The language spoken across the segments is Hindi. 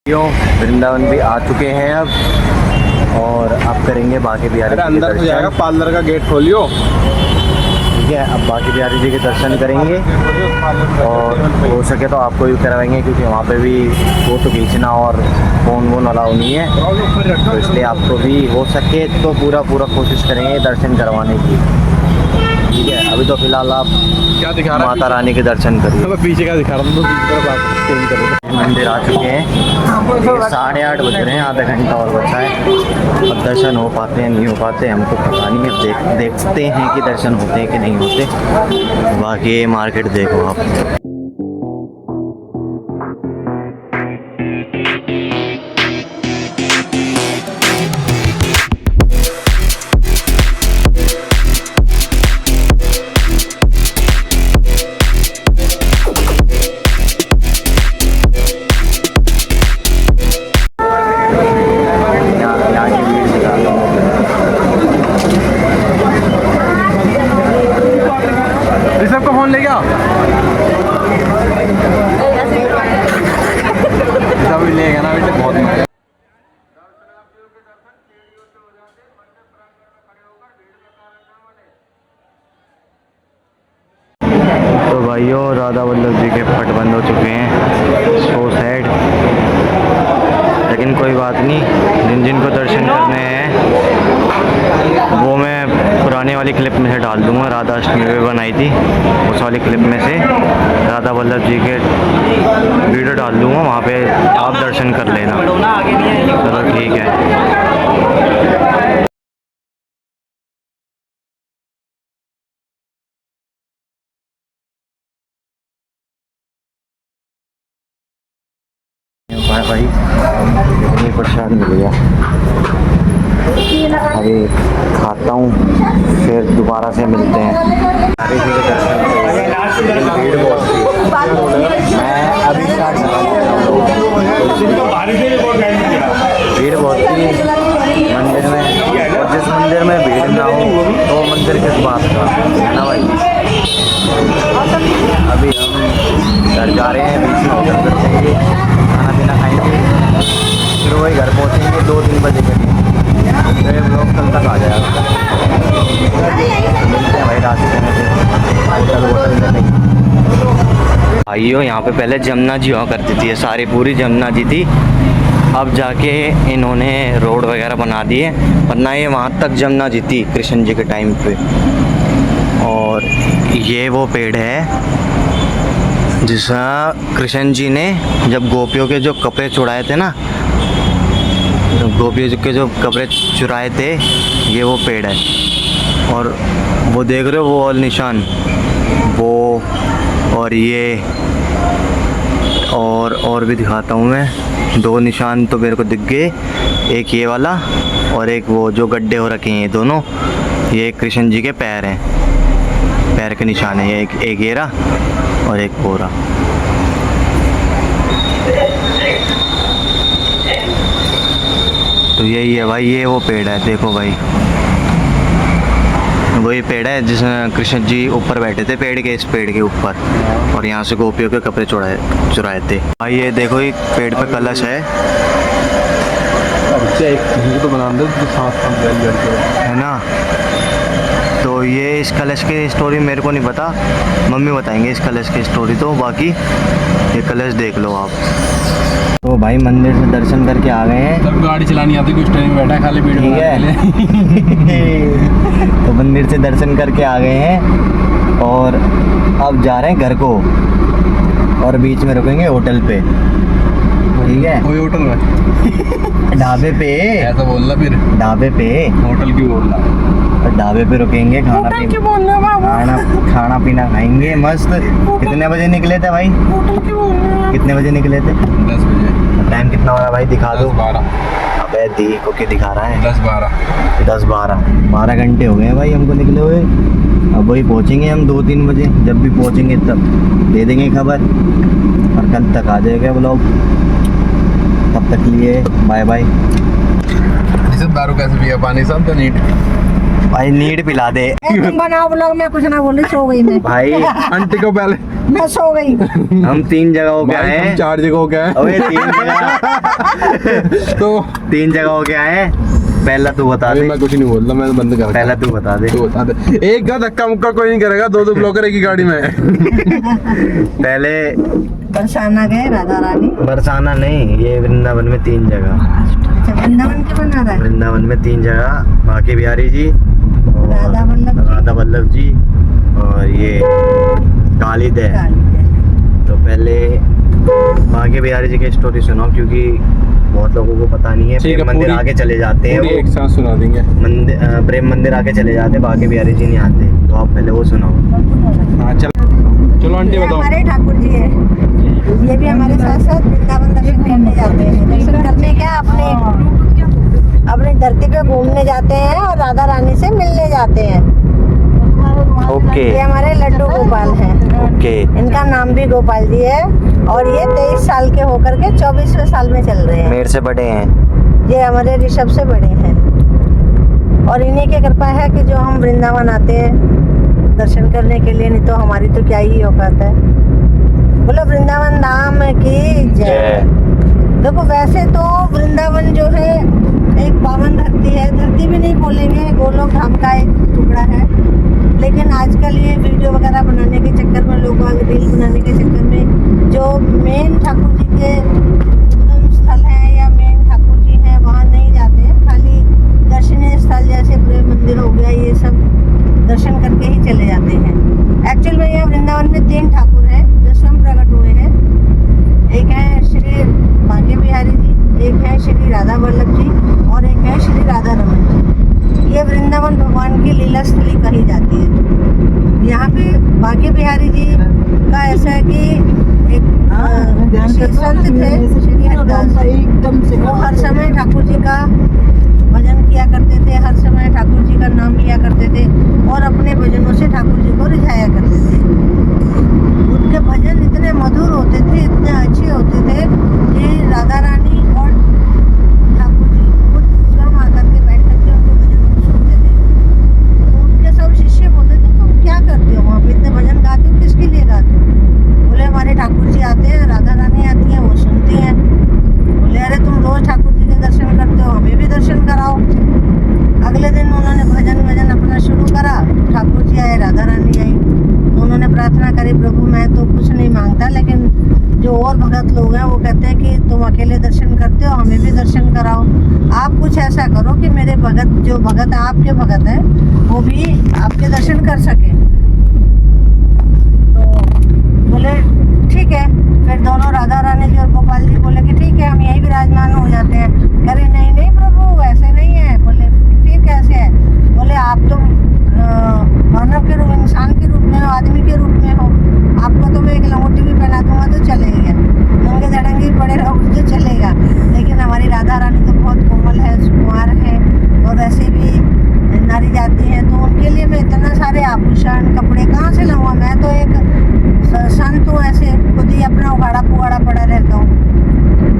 वृंदावन भी आ चुके हैं अब, और अब करेंगे बांके बिहारी जी के अंदर हो जाएगा, दर्शन। पार्लर का गेट खोलियो। ठीक है, अब बांके बिहारी जी के दर्शन करेंगे और हो सके तो आपको भी करवाएंगे, क्योंकि वहाँ पे भी फोटो खींचना और फ़ोन वोन अलाउ नहीं है, तो इसलिए आपको भी हो सके तो पूरा कोशिश करेंगे दर्शन करवाने की। ठीक है, अभी तो फिलहाल आप क्या दिखा रहा है? माता रानी के दर्शन करिए। मैं पीछे का दिखा रहा हूँ, मंदिर आ चुके हैं, 8:30 बज रहे हैं, आधा घंटा और बचा है। अब दर्शन हो पाते हैं नहीं हो पाते हमको पता नहीं, अब देखते हैं कि दर्शन होते हैं कि नहीं होते। बाकी ये मार्केट देखो आप। ऋषभ का फोन ले गया, ऋषभ भी लेगा ना बेटे, बहुत मजा। तो भाइयों, राधा वल्लभ जी के पट बंद हो चुके हैं, सो सैड, लेकिन कोई बात नहीं। जिन जिन को दर्शन करने हैं वो मैं पुराने वाली क्लिप में से डाल दूंगा, राधा अष्टमी में बनाई थी उस वाली क्लिप में से राधा वल्लभ जी के वीडियो डाल दूंगा, वहाँ पे आप दर्शन कर लेना। चलो ठीक है। भाई इतनी प्रसाद मिल गया, अभी खाता हूँ, फिर दोबारा से मिलते हैं। अरे जी के दर्शन भीड़ बहुत थी, मैं अभी स्टार्ट कर रहा हूँ। भीड़ बहुत थी मंदिर में, और जिस मंदिर में भीड़ ना हो तो मंदिर किस बात का है ना भाई। अभी हम घर जा रहे हैं, बीच में होटल कर देंगे, खाना पीना खाएंगे, फिर वही घर पहुँचेंगे 2-3 बजे के लिए, फिर ब्लॉग कल तक आ जाएगा। तो मिलते हैं भाई रास्ते में, होटल वोटल में नहीं। भाइयों, यहाँ पे पहले जमुना जी हुआ करती थी, ये सारी पूरी जमुना जी थी, अब जाके इन्होंने रोड वगैरह बना दिए, वरना ये वहाँ तक जमुना जी थी कृष्ण जी के टाइम पे। और ये वो पेड़ है जिसका कृष्ण जी ने जब गोपियों के जो कपड़े चुराए थे ना, गोपियों के जो कपड़े चुराए थे, ये वो पेड़ है। और वो देख रहे हो वो और निशान, वो और ये, और भी दिखाता हूँ मैं, 2 निशान तो मेरे को दिख गए, एक ये वाला और एक वो जो गड्ढे हो रखे हैं, ये दोनों, ये कृष्ण जी के पैर हैं, पैर के निशान है, एक ये रहा और एक वो रहा। तो यही है भाई, ये वो पेड़ है, देखो भाई, वही पेड़ है जिसमें कृष्ण जी ऊपर बैठे थे पेड़ के, इस पेड़ के ऊपर, और यहाँ से गोपियों के कपड़े चुराए थे भाई। ये देखो, एक पेड़ पे कलश है, एक तो बना दो है ना। तो ये इस कलश की स्टोरी मेरे को नहीं पता, मम्मी बताएंगे इस कलश की स्टोरी, तो बाकी ये कलश देख लो आप। तो भाई मंदिर से दर्शन करके आ गए हैं, तब गाड़ी चलानी आती, कुछ ट्रेन में बैठा खाली भीड़ ठीक है। तो मंदिर से दर्शन करके आ गए हैं और अब जा रहे हैं घर को, और बीच में रुकेंगे होटल पे, ठीक है। कोई होटल में, ढाबे पे, ऐसा बोलना फिर, ढाबे पे, होटल क्यों बोलना, और ढाबे पे रुकेंगे, खाना पीना खाएंगे मस्त। कितने बजे निकले थे भाई, कितने बजे निकले थे? 10 बजे। टाइम कितना हो रहा है भाई, दिखा दो। 12। अबे देखो कि दिखा रहा है, 10-12 घंटे हो गए हैं भाई हमको निकले हुए। अब वही पहुँचेंगे हम 2-3 बजे, जब भी पहुँचेंगे तब दे देंगे खबर, और कल तक आ जाएगा ब्लॉग। तब तक लिए बाय बाय। दारू कैसे पिया, पानी सब तो नीट भाई, नीड पिला दे। तुम बनाओ ब्लॉग, में कुछ ना बोली, सो गई मैं भाई आंटी को पहले मैं सो गई। हम 3 जगह हो गए हैं, 4 जगह हो गए हैं। अबे 3 जगह तो 3 जगह हो के आए हैं। पहला तू बता अभी दे, मैं कुछ नहीं बोल रहा, मैं तो बंद कर पहला तू बता दे। तो बता दे, एक का धक्का मुक्का कोई नहीं करेगा, 2 ब्लॉकर एक ही गाड़ी में। पहले बरसाना गए राधा रानी। बरसाना नहीं, ये वृंदावन में 3 जगह। अच्छा वृंदावन के बना रहा है। वृंदावन में 3 जगह, बांके बिहारी जी और राधा वल्लभ जी। राधा वल्लभ जी और ये काली दह। तो पहले बांके बिहारी जी की स्टोरी सुनाओ, क्योंकि बहुत लोगों को पता नहीं है। ठीक है, प्रेम मंदिर पूरी- आके चले जाते हैं पूरी वो, एक साथ सुना देंगे। मंदिर प्रेम मंदिर आके चले जाते हैं, बांके बिहारी जी नहीं आते। तो आप पहले वो सुनाओ। हाँ चलो आंटी ये बताओ। हमारे ठाकुर जी है, ये भी हमारे साथ साथ वृंदावन दर्शन करने जाते हैं। दर्शन करने क्या, अपने धरती पे घूमने जाते हैं और राधा रानी से मिलने जाते हैं। ओके ये हमारे लड्डू गोपाल हैं। ओके। इनका नाम भी गोपाल जी है और ये 23 साल के होकर के 24वें साल में चल रहे हैं। मेरे से बड़े हैं। ये हमारे ऋषभ से बड़े हैं और इन्हीं की कृपा है कि जो हम वृंदावन आते हैं दर्शन करने के लिए, नहीं तो हमारी तो क्या ही औकात है। बोलो वृंदावन धाम की जय। देखो वैसे तो वृंदावन जो है एक पावन धरती है, धरती भी नहीं बोलेंगे, गोलोक धाम का एक टुकड़ा है। लेकिन आजकल ये वीडियो वगैरह बनाने के चक्कर में, लोग रील बनाने के चक्कर में जो मेन ठाकुर जी के उद्गम स्थल है या मेन ठाकुर जी हैं वहाँ नहीं जाते हैं। खाली दर्शनीय स्थल जैसे प्रेम मंदिर हो गया, ये सब दर्शन करके ही चले जाते हैं। एक्चुअल में यहाँ वृंदावन में 3 ठाकुर हैं जो स्वयं प्रकट हुए हैं। एक है श्री बांके बिहारी जी, एक है श्री राधा वल्लभ जी और एक है श्री राधा रमन जी। ये वृंदावन भगवान की लीला स्थली कही जाती है। यहाँ पे बांके बिहारी जी का ऐसा है कि एक संत थे श्री हरिदास जी, वो हर समय ठाकुर जी का भजन किया करते थे, हर समय ठाकुर जी का नाम लिया करते थे और अपने भजनों से ठाकुर जी को रिझाया करते थे। उनके भजन इतने मधुर होते थे, इतने अच्छे होते थे कि राधा रानी और ठाकुर जी खुद स्वयं आकर के बैठ करके उनके भजन को सुनते थे। तो उनके सब शिष्य बोलते थे तुम क्या करते हो वहाँ पे, इतने भजन गाते हो, किसके लिए गाते हो? बोले हमारे ठाकुर जी आते हैं, राधा रानी आती हैं, वो सुनती हैं। बोले अरे तुम रोज ठाकुर जी के दर्शन करते हो, हमें भी दर्शन कराओ। अगले दिन उन्होंने भजन अपना शुरू करा, ठाकुर जी आए, राधा रानी आई। तो उन्होंने प्रार्थना करी, प्रभु मैं तो कुछ नहीं मांगता, लेकिन जो और भगत लोग हैं वो कहते हैं कि तुम अकेले दर्शन करते हो, हमें भी दर्शन कराओ। आप कुछ ऐसा करो कि मेरे भगत, जो भगत आपके भगत हैं, वो भी आपके दर्शन कर सके। तो बोले ठीक है। फिर दोनों राधा रानी जी और गोपाल जी बोले कि ठीक है हम यहीं विराजमान हो जाते हैं। अरे नहीं नहीं प्रभु ऐसे नहीं है। बोले फिर कैसे है? बोले आप तो मानव के रूप, इंसान के रूप में हो, आदमी के रूप में हो। आपको तो मैं एक लंगोटी भी पहना दूंगा तो चलेगा, नंगे धड़ंगे पड़े रहोगे तो चलेगा। लेकिन हमारी राधा रानी तो बहुत कोमल है, सुकुमार है और वैसे भी नारी जाती है, तो उनके लिए मैं इतना सारे आभूषण कपड़े कहाँ से लाऊंगा? मैं तो एक संत हूँ, ऐसे खुद ही अपना उगाड़ा पुगाड़ा पड़ा रहता हूँ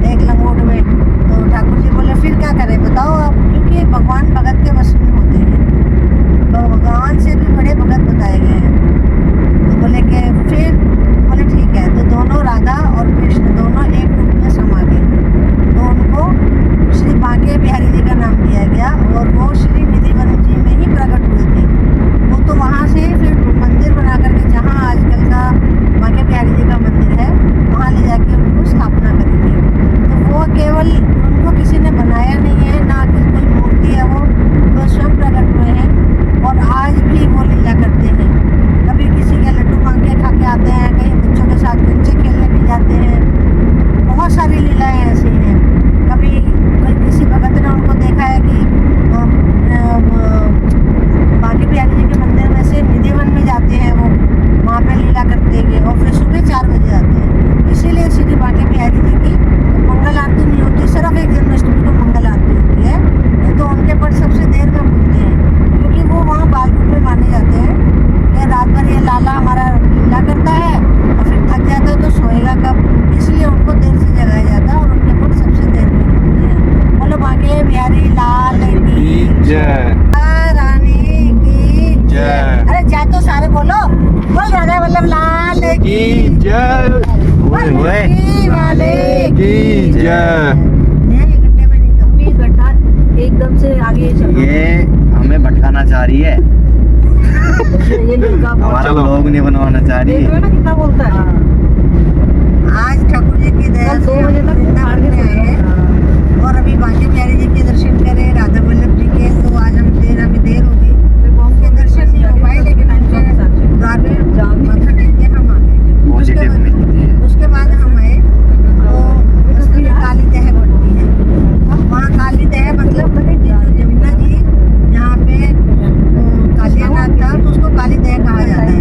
एक लंगोट में। तो ठाकुर जी बोले फिर क्या करें बताओ आप, क्योंकि भगवान भगत के वश में होते हैं, तो भगवान से भी बड़े भगत बताए गए हैं। तो बोले कि फिर बोले ठीक है। तो दोनों राधा और कृष्ण दोनों एक रूप में समा गए, तो उनको श्री बांके बिहारी जी का नाम दिया गया और वो श्री निधिवन जी में ही प्रकट हुए थे। वो तो वहाँ से फिर मंदिर बना करके, जहाँ आजकल का बांके बिहारी जी का मंदिर है, वहाँ ले जाके उनको स्थापना करी थी। तो वो केवल उनको किसी ने बनाया नहीं है, ना कि कोई मूर्ति है, वो स्वयं प्रकट हुए हैं और आज भी वो लीला करते हैं। कभी किसी के लड्डू मांग के खा के आते हैं, कहीं बच्चों के साथ कंचे खेलने भी जाते हैं। बहुत सारी लीलाएं ऐसी हैं। कभी किसी भगत ने उनको देखा है कि बांके बिहारी जी के मंदिर में से निधिवन में जाते हैं, वो वहाँ पे लीला करते हुए और फिर सुबह 4 बजे आते हैं। इसीलिए श्री बांके बिहारी जी की मंगल आरती नहीं होती, सिर्फ एक जन्माष्टमी को मंगल आरती होती है। नहीं तो उनके पट सबसे देर में खुलते हैं, क्योंकि वो वहाँ बाल रूप में माने जाते हैं कि रात भर ये लाला हमारा लीला करता है और फिर थक जाता है तो सोएगा कब, इसलिए उनको देर से जगाया जाता है और उनके पट सबसे देर में खुलते हैं। बोलो बांके बिहारी लाल की जय, रानी की जय। अरे जय तो सारे बोलो, बोल राधा वल्लभ लाल की जय, वाले की जय। एकदम से आगे चल ये हमें भटकाना चाह रही है, ये लड़का हमारा लोग नहीं बनवाना चाह रही देखो है। ना कितना बोलता है। आज ठाकुर जी की दया से 2 बजे तक वृंदावन में आए हैं और अभी बांके बिहारी जी के दर्शन करे, राधा वल्लभ जी के। तो आज हमें देर हो गई, उनके दर्शन नहीं हो पाए, लेकिन उनके द्वार में माथा टेक के हम आ गए। पॉजिटिव में उसके बाद हम आए तो रास्ते में काली दह पड़ती है। वहाँ काली दह मतलब जो जमुना जी यहाँ पे कालियानाग था तो उसको काली दह कहा जाता है।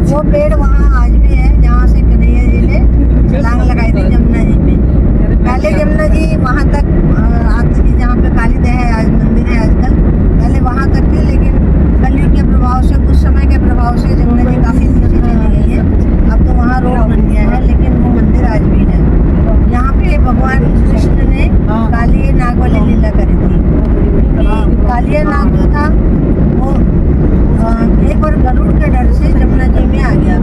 वो पेड़ वहाँ आज भी है जहाँ से कन्हैया जी ने छलांग लगाई थी जमुना जी में। पहले जमुना जी वहाँ तक आती थी जहाँ पे काली दह है, आज मंदिर है आजकल, पहले वहाँ तक थी, लेकिन कलयुग के प्रभाव से, कुछ समय के प्रभाव से जमुना जी काफ़ी नीचे चली गई है। अब तो वहाँ रोड बन गया है, लेकिन वो मंदिर आज भी है। यहाँ पे भगवान कृष्ण ने काली नाग वाली लीला करी थी। क्योंकि कालिया नाग जो था वो एक बार गरुड़ के डर से जमुना जी में आ गया।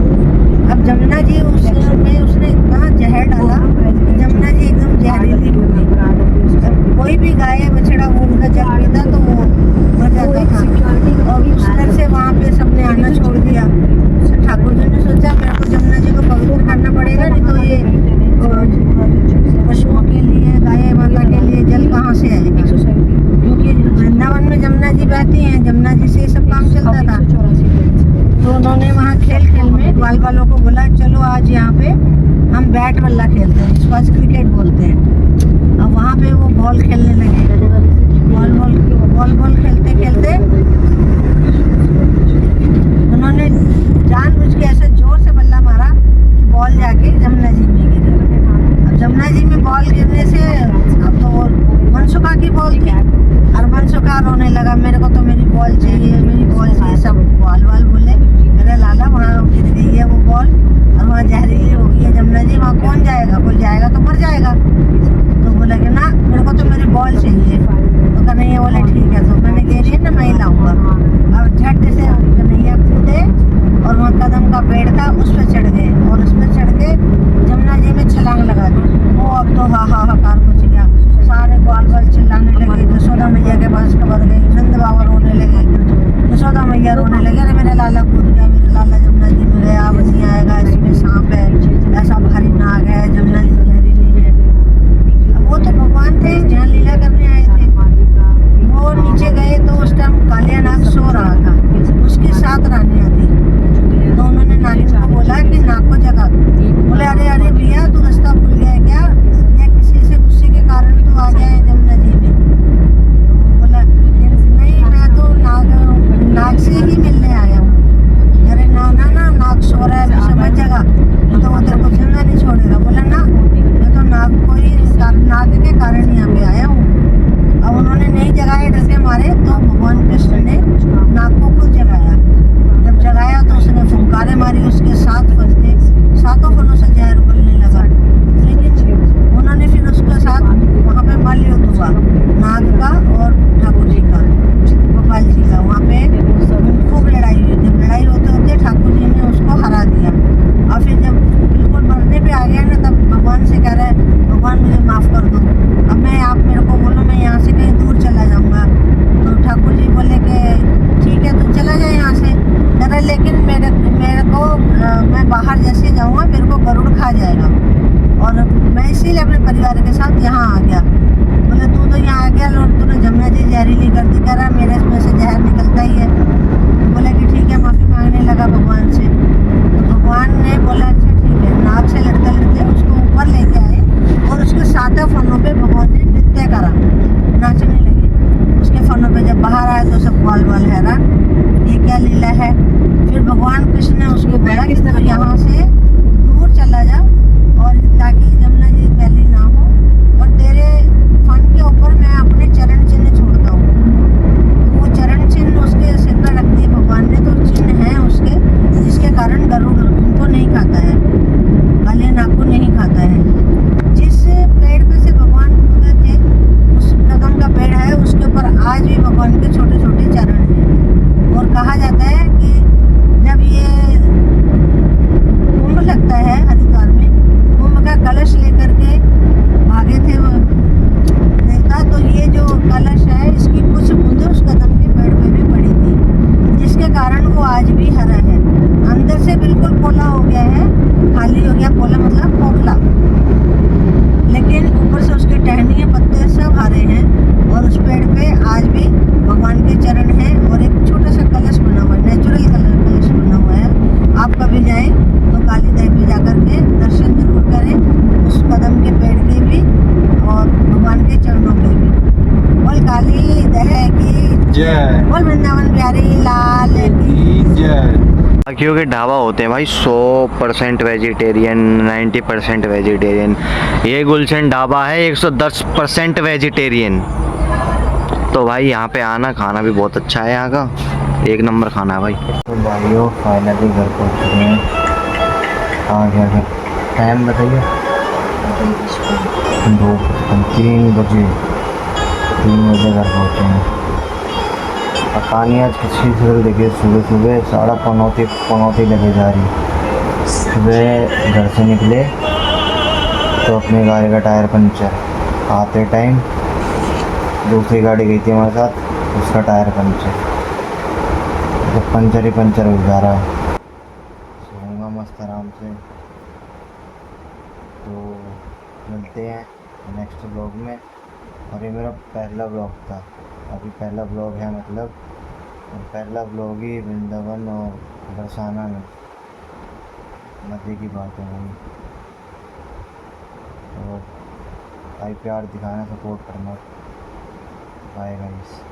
अब जमुना जी उसमें उसने इतना जहर डाला कि जमुना जी एकदम जहरीली हो गई। कोई भी गाय बछड़ा वो उनका जल पीता तो वो मर जाता था, और उस डर से वहाँ पे सबने आना छोड़ दिया। ठाकुर जी ने सोचा मेरे को जमुना जी को पवित्र करना पड़ेगा, नहीं तो ये पशुओं के लिए, गाय माता के लिए जल कहाँ से आएगा। क्योंकि वृंदावन में जमुना जी बहती हैं, जमुना जी से सब काम चलता था। तो उन्होंने वहाँ खेल में ग्वाल वालों को बोला चलो आज यहाँ पे हम बैट बल्ला खेलते हैं, इसको आज क्रिकेट बोलते हैं। अब वहाँ पे वो बॉल खेलने लगे, बॉल खेलते खेलते उन्होंने जानबूझ के ऐसे जोर से बल्ला मारा कि बॉल जाके जमुना जी में गिरी। अब जमुना जी में बॉल गिरने से अब तो मनसुखा की बॉल थी, और मनसुखा रोने लगा, मेरे को तो मेरी बॉल चाहिए, मेरी बॉल चाहिए। सब बॉल बोले, अरे लाला वहाँ गिर गई है वो बॉल और वहाँ जहरीली हो गई है जमुना जी, वहाँ कौन जाएगा, कोई जाएगा तो मर जाएगा। तो बोला कि ना मेरे को तो मेरी बॉल चाहिए। तो कन्हैया बोले ठीक है, तो मैंने कह रही है ना मैं ही लाऊंगा। अब झट से कन्हैया कूदे और वहाँ कदम का पेड़ था उस पर चढ़ गए, और उस पर चढ़ के जमुना जी में छलांग लगा दी। वो अब तो हाहाकार मच गया, सारे ग्वाल वाल चिल्लाने लगे, यशोदा मैया के पास खबर गई, नंद बाबा रोने लगे, यशोदा मैया रोने लगे, अरे मेरे लाला कूद गया, मेरे लाला जमुना जी में गया, अब नहीं आएगा, इसमें सांप है, ऐसा भारी नाग है, जमुना जी जहरीली है। अब वो तो भगवान थे जहाँ लीला करने आए थे। वो नीचे गए तो उस टाइम कालिया नाग सो रहा था, उसकी 7 रानियाँ थी। तो उन्होंने नागिन को बोला कि नाग को जगा दो। बोले अरे भैया तू रास्ता भूल गया क्या, या किसी से गुस्से के कारण तू आ गया है जमुना जी में। तो बोला नहीं, मैं तो नाग से ही मिलने आया हूँ। अरे ना नाग सो रहा है, समझ जगा, तो वो तेरे को जिंदा नहीं छोड़ेगा। बोला ना मैं तो नाग के कारण यहाँ पे आया हूँ। अब उन्होंने नहीं जगाए, डंडे मारे, तो भगवान कृष्ण ने नाग को खुद जगाया। जब जगाया तो उसने फुंकारे मारी, उसके 7 फंदे, 7 फनों से जहर उगलने लगा। लेकिन उन्होंने फिर उसके साथ वहाँ पे मल्लयुद्ध हुआ, नाग का और ठाकुर जी का, गोपाल जी का। वहाँ पे खूब लड़ाई हुई। जब लड़ाई होते होते ठाकुर जी ने उसको हरा दिया, और फिर जब बिल्कुल मरने पे आ गया ना, तब भगवान से कह रहा है भगवान मुझे माफ़ कर दो, अब मैं आप मेरे को बोलो मैं यहाँ से कहीं दूर चला जाऊँगा। तो ठाकुर जी बोले कि ठीक है तू चला जाए यहाँ से, कह रहा लेकिन मेरे को मैं बाहर जैसे जाऊँगा मेरे को गरुड़ खा जाएगा, और मैं इसीलिए अपने परिवार के साथ यहाँ आ गया। बोले तू तो यहाँ आ गया और तूने जमुना जी जहरीली कर दी, कह रहा मेरे इसमें से जहर निकलता ही है। तो बोले कि ठीक है, माफ़ी मांगने लगा भगवान से। तो भगवान ने बोला अच्छा ठीक है। नाग से लड़ते लड़ते उसको ऊपर लेके आए, और उसके 7 फनों पे भगवान ने नृत्य करा, नाचने लगे उसके फनों पे। जब बाहर आए तो सब ग्वाल हैरान, ये क्या लीला है। फिर भगवान कृष्ण ने उसको बोला कि तू यहाँ से दूर चला जा, और ताकि जमुना जी पहली ना हो, और तेरे जय बोल वृंदावन बिहारी लाल की। जय। क्योंकि ढाबा होते हैं भाई 100% वेजिटेरियन, 90% वेजिटेरियन। ये गुलशन ढाबा है 110% वेजिटेरियन। तो भाई यहाँ पे आना, खाना भी बहुत अच्छा है यहाँ का, एक नंबर खाना है भाई। तो भाइयों फाइनली घर पहुँच चुके हैं। आ गया घर, टाइम बताइए। 3 बजे घर पहुँचे हैं। और कहानी आज किसी से देखिए, सुबह सुबह 5:30 लगे जा रही। सुबह घर से निकले तो अपनी गाड़ी का टायर पंचर, आते टाइम दूसरी गाड़ी गई थी हमारे साथ, उसका टायर पंचर, तो पंचर ही पंचर हो जा रहा है। सोऊंगा मस्त आराम से। तो मिलते हैं नेक्स्ट ब्लॉग में। और ये मेरा पहला ब्लॉग था, अभी पहला ब्लॉग है, मतलब पहला ब्लॉग ही वृंदावन और बरसाना में, मज़े की बात है भाई। और भाई प्यार दिखाना, सपोर्ट करना। Bye guys.